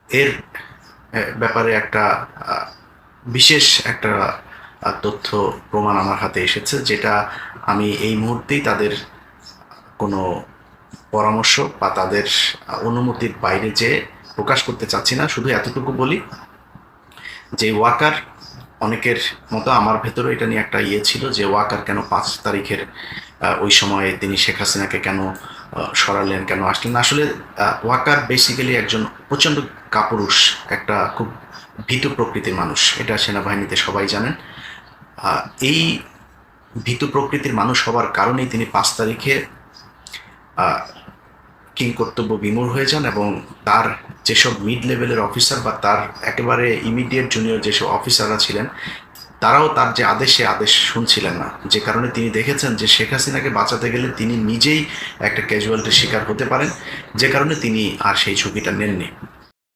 এর ব্যাপারে একটা বিশেষ একটা তথ্য প্রমাণ আমার হাতে এসেছে, যেটা আমি এই মুহূর্তেই তাদের কোনো পরামর্শ বা তাদের অনুমতির বাইরে যে প্রকাশ করতে চাচ্ছি না। শুধু এতটুকু বলি যে ওয়াকার, অনেকের মতো আমার ভেতরেও এটা নিয়ে একটা ছিল যে ওয়াকার কেন 5 তারিখের ওই সময়ে তিনি শেখ হাসিনাকে কেন সরালেন, কেন আসলেন। আসলে ওয়াকার বেসিক্যালি একজন প্রচণ্ড কাপুরুষ, একটা খুব ভীতু প্রকৃতির মানুষ, এটা সেনাবাহিনীতে সবাই জানেন। এই ভীতু প্রকৃতির মানুষ হওয়ার কারণেই তিনি 5 তারিখে কিং কর্তব্য বিমূঢ় হয়ে যান, এবং তার যেসব মিড লেভেলের অফিসার বা তার একেবারে ইমিডিয়েট জুনিয়র যেসব অফিসাররা ছিলেন, তারাও তার যে আদেশ শুনছিলেন না। যে কারণে তিনি দেখেছেন যে শেখ হাসিনাকে বাঁচাতে গেলে তিনি নিজেই একটা ক্যাজুয়ালিটির শিকার হতে পারেন, যে কারণে তিনি আর সেই ঝুঁকিটা নেননি।